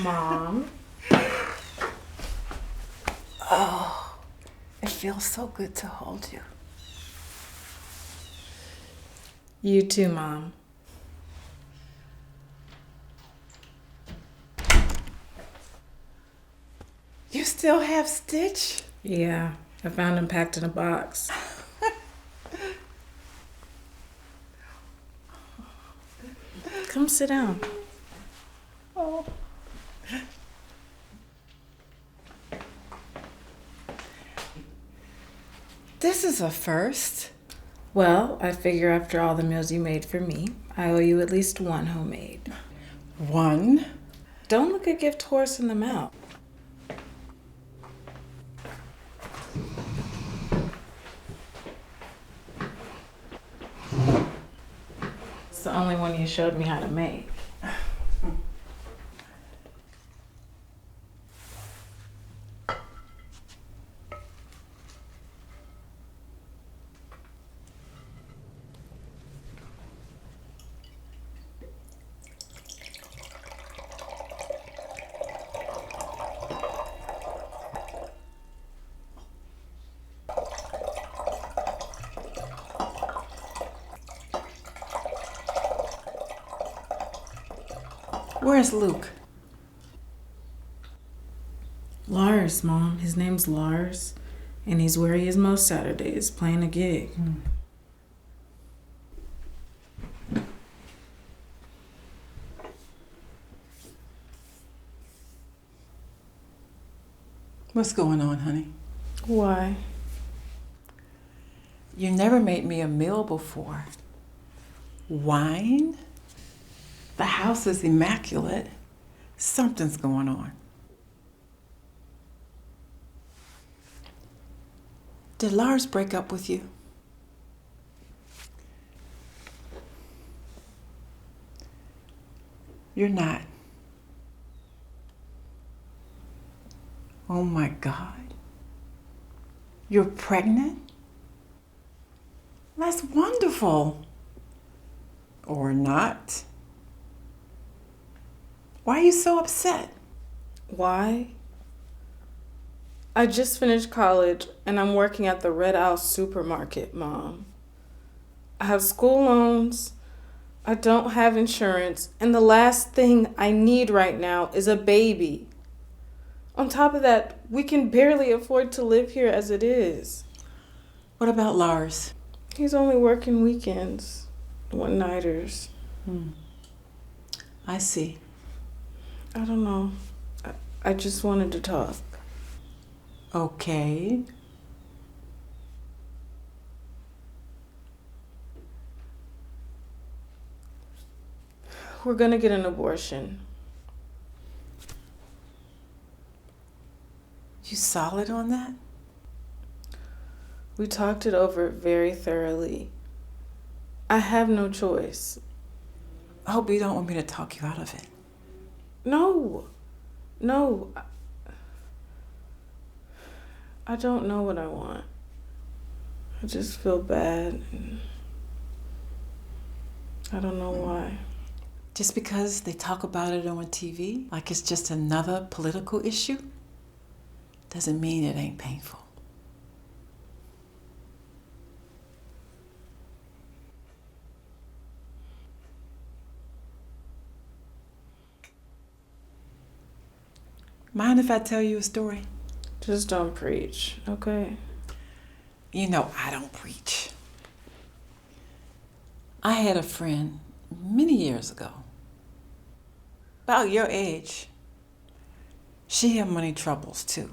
Mom. Oh, it feels so good to hold you. You too, Mom. You still have Stitch? Yeah, I found him packed in a box. Come sit down. Oh. This is a first. Well, I figure after all the meals you made for me, I owe you at least one homemade. One? Don't look a gift horse in the mouth. It's the only one you showed me how to make. Where's Luke? Lars, Mom. His name's Lars, and he's where he is most Saturdays, playing a gig. What's going on, honey? Why? You never made me a meal before. Wine? The house is immaculate. Something's going on. Did Lars break up with you? You're not. Oh my God. You're pregnant? That's wonderful. Or not. Why are you so upset? Why? I just finished college and I'm working at the Red Owl supermarket, Mom. I have school loans, I don't have insurance, and the last thing I need right now is a baby. On top of that, we can barely afford to live here as it is. What about Lars? He's only working weekends, one-nighters. I see. I don't know. I just wanted to talk. Okay. We're gonna get an abortion. You solid on that? We talked it over very thoroughly. I have no choice. I hope you don't want me to talk you out of it. No. I don't know what I want. I just feel bad. And I don't know why. Just because they talk about it on TV, like it's just another political issue, doesn't mean it ain't painful. Mind if I tell you a story? Just don't preach, okay? You know I don't preach. I had a friend many years ago, about your age. She had money troubles too.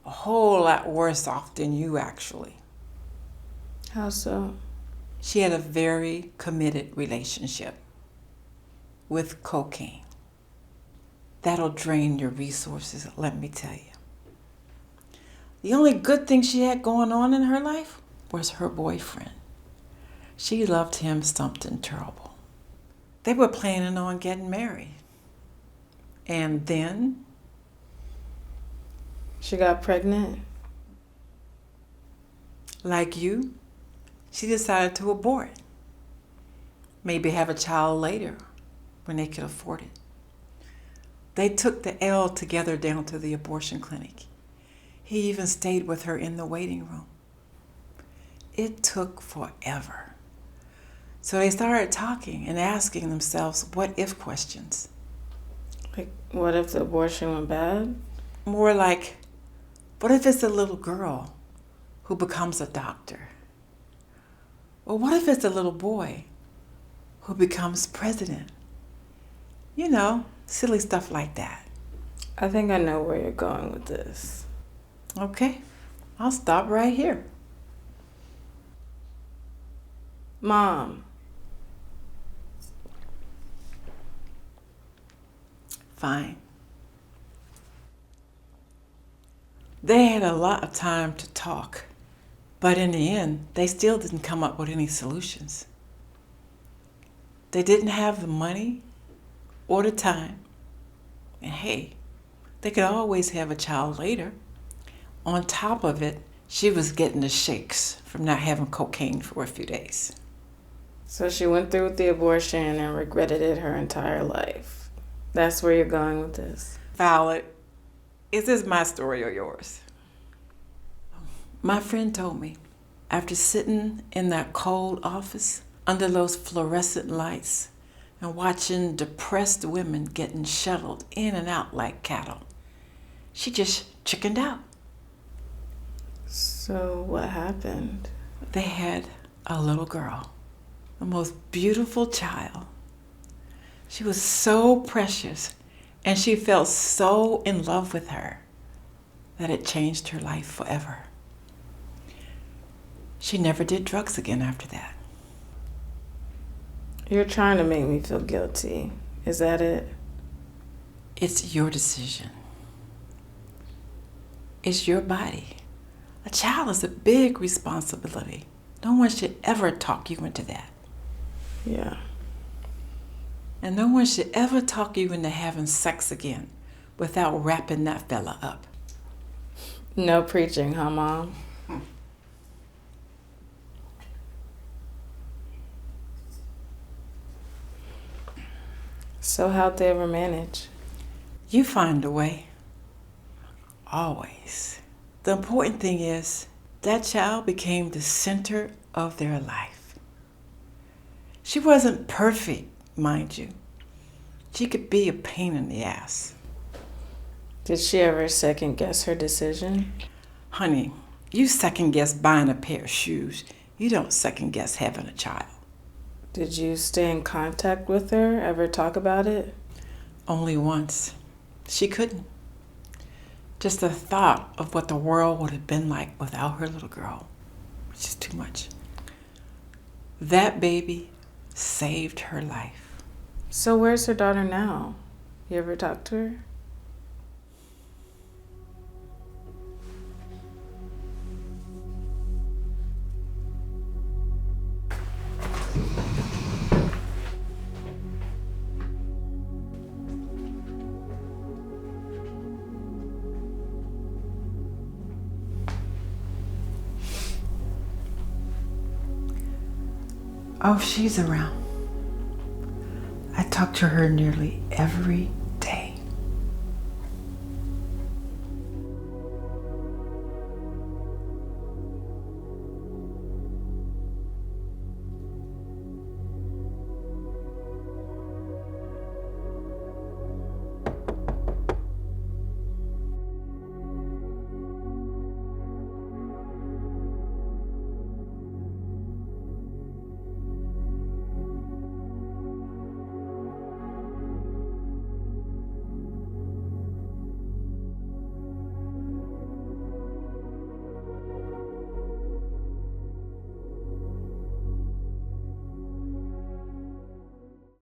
A whole lot worse off than you, actually. How so? She had a very committed relationship with cocaine. That'll drain your resources, let me tell you. The only good thing she had going on in her life was her boyfriend. She loved him something terrible. They were planning on getting married. And then She got pregnant? like you, she decided to abort. Maybe have a child later when they could afford it. They took the L together down to the abortion clinic. He even stayed with her in the waiting room. It took forever. So they started talking and asking themselves what-if questions. Like, what if the abortion went bad? More like, what if it's a little girl who becomes a doctor? Or what if it's a little boy who becomes president? You know, silly stuff like that. I think I know where you're going with this. Okay, I'll stop right here. Mom. Fine. They had a lot of time to talk, but in the end, they still didn't come up with any solutions. They didn't have the money or the time. And hey, they could always have a child later. On top of it, she was getting the shakes from not having cocaine for a few days. So she went through with the abortion and regretted it her entire life. That's where you're going with this. Valid. Is this my story or yours? My friend told me, after sitting in that cold office under those fluorescent lights and watching depressed women getting shuttled in and out like cattle, she just chickened out. So what happened? They had a little girl, the most beautiful child. She was so precious, and she felt so in love with her that it changed her life forever. She never did drugs again after that. You're trying to make me feel guilty. Is that it? It's your decision. It's your body. A child is a big responsibility. No one should ever talk you into that. Yeah. And no one should ever talk you into having sex again without wrapping that fella up. No preaching, huh, Mom? So how'd they ever manage? You find a way. Always. The important thing is that child became the center of their life. She wasn't perfect, mind you. She could be a pain in the ass. Did she ever second guess her decision? Honey, you second guess buying a pair of shoes. You don't second guess having a child. Did you stay in contact with her? Ever talk about it? Only once. She couldn't. Just the thought of what the world would have been like without her little girl was just too much. That baby saved her life. So where's her daughter now? You ever talk to her? Oh, she's around. I talk to her nearly every